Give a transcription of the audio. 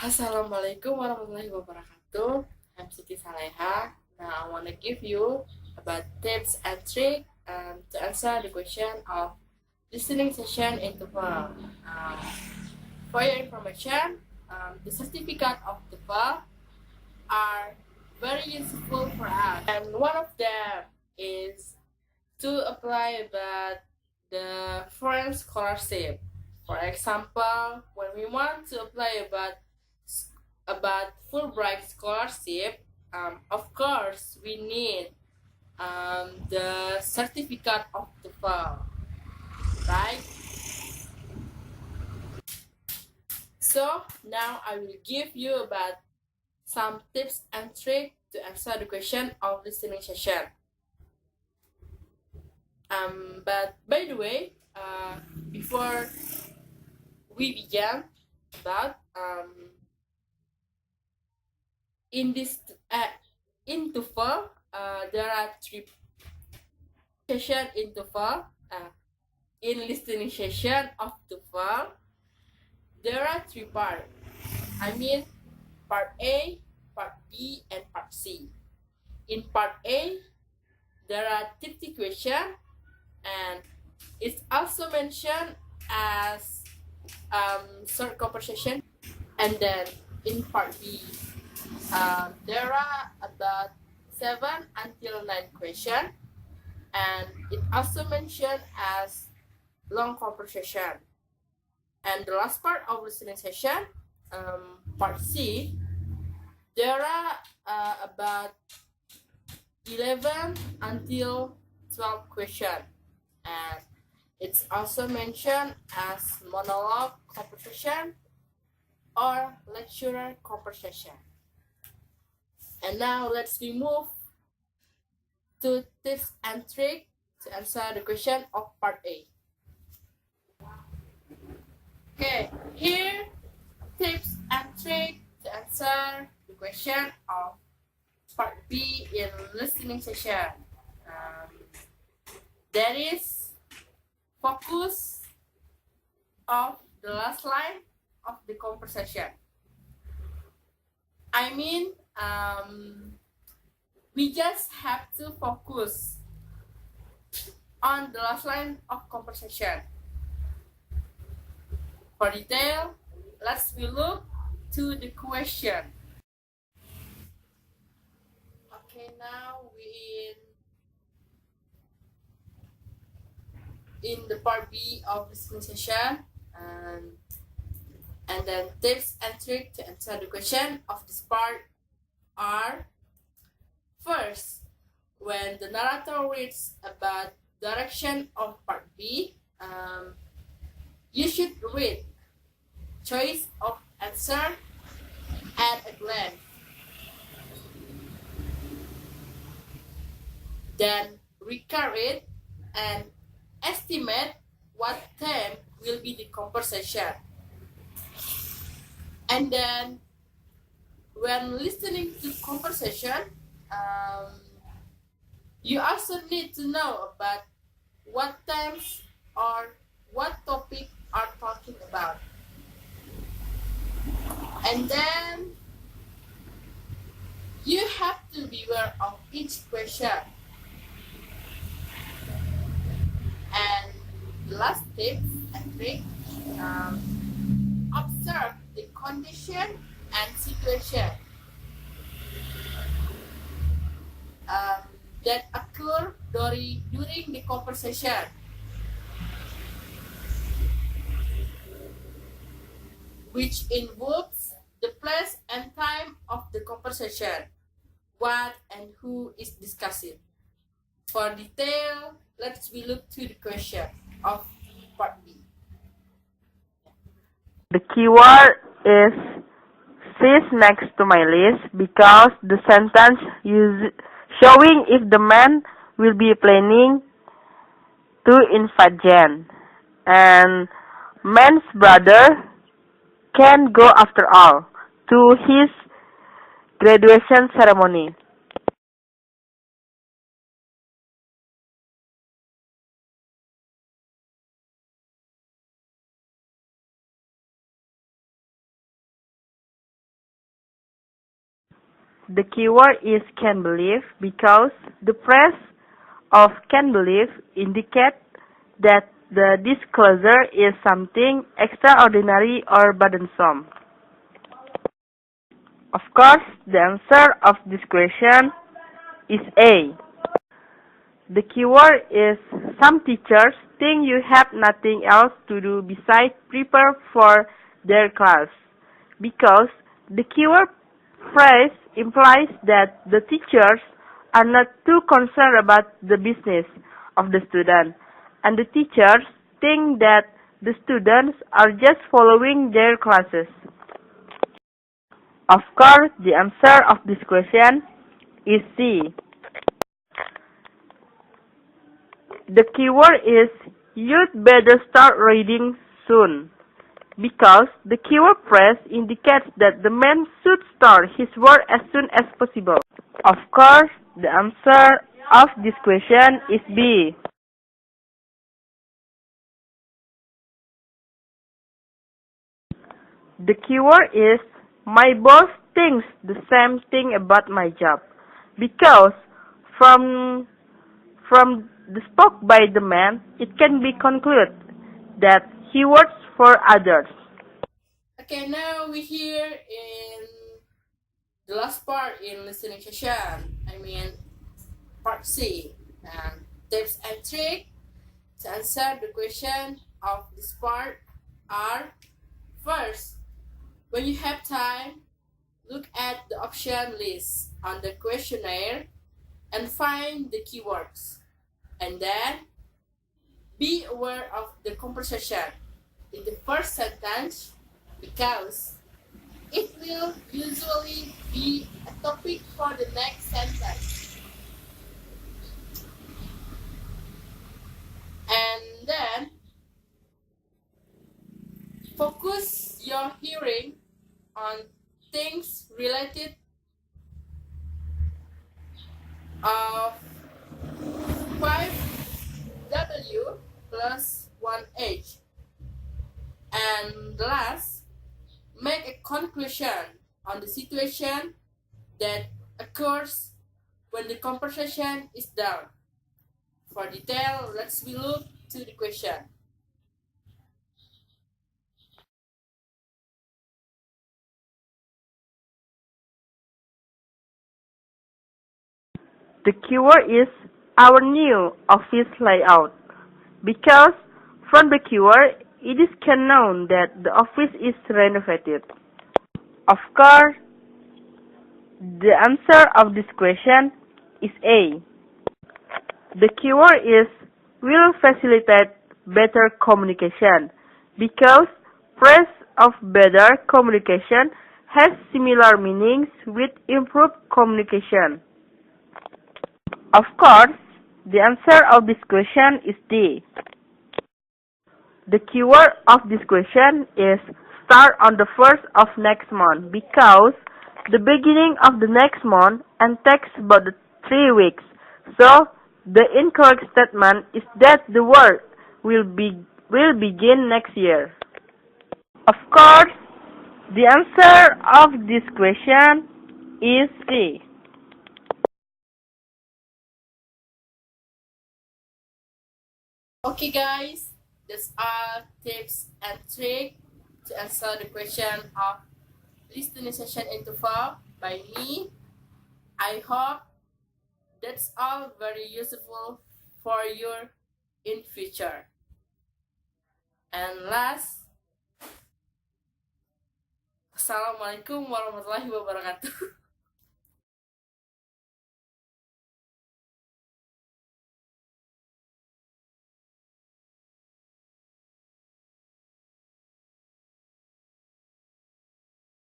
Assalamualaikum warahmatullahi wabarakatuh. I'm Siti Saleha. Now I want to give you about tips and tricks to answer the question of listening session in TOEFL. For your information, the certificate of TOEFL are very useful for us, and one of them is to apply about the foreign scholarship. For example, when we want to apply about Fulbright scholarship, of course we need the certificate of the TOEFL, right? So now I will give you about some tips and tricks to answer the question of listening session. But by the way, before we begin that in this in TOEFL, there are three sessions in TOEFL. In listening session of TOEFL, there are three parts. I mean, part A, part B, and part C. In part A, there are 30 questions, and it's also mentioned as short conversation. And then in part B, there are about 7 until 9 questions, and it also mentioned as long conversation. And the last part of listening session, part C, there are about 11 until 12 questions, and it's also mentioned as monologue conversation or lecturer conversation. And now let's move to tips and tricks to answer the question of part A. Okay, here tips and tricks to answer the question of part B in listening session. That is focus of the last line of the conversation. I mean, we just have to focus on the last line of conversation. For detail, let's look to the question. Okay, now we in the part B of listening session, and then tips and tricks to answer the question of this part are: first, when the narrator reads about direction of part B, you should read choice of answer at a glance. Then recur it and estimate what time will be the conversation. And then when listening to conversation, you also need to know about what times or what topic are talking about. And then you have to be aware of each question. And the last tip and trick, observe the condition and situation that occur during the conversation. Which involves the place and time of the conversation, what and who is discussing. For detail, let's look to the question of part B. The keyword is "she's next to my list" because the sentence showing if the man will be planning to invite Jen, and man's brother can go after all to his graduation ceremony. The keyword is can believe because the phrase of can believe indicates that the disclosure is something extraordinary or burdensome. Of course, the answer of this question is A. The keyword is some teachers think you have nothing else to do besides prepare for their class because the keyword phrase implies that the teachers are not too concerned about the business of the student and the teachers think that the students are just following their classes. Of course, the answer of this question is C. The keyword is you'd better start reading soon because the keyword phrase indicates that the man should start his work as soon as possible. Of course, the answer of this question is B. The keyword is my boss thinks the same thing about my job because from the spoke by the man, it can be concluded that he works for others. Okay, now we here in the last part in listening session. Part C. Tips and trick to answer the question of this part are: first, when you have time, look at the option list on the questionnaire and find the keywords. And then be aware of the conversation in the first sentence because it will usually be a topic for the next sentence. And then focus your hearing on things related of 5W plus 1H. And last, make a conclusion on the situation that occurs when the conversation is done. For detail, let's look to the question. The keyword is our new office layout because from the keyword it is known that the office is renovated. Of course, the answer of this question is A. The keyword is will facilitate better communication because phrase of better communication has similar meanings with improved communication. Of course, the answer of this question is D. The keyword of this question is start on the first of next month because the beginning of the next month and takes about 3 weeks. So the incorrect statement is that the work will begin next year. Of course, the answer of this question is C. Okay guys, that's all tips and tricks to answer the question of listening session into 4 by me. I hope that's all very useful for you in future. And last, Assalamualaikum warahmatullahi wabarakatuh.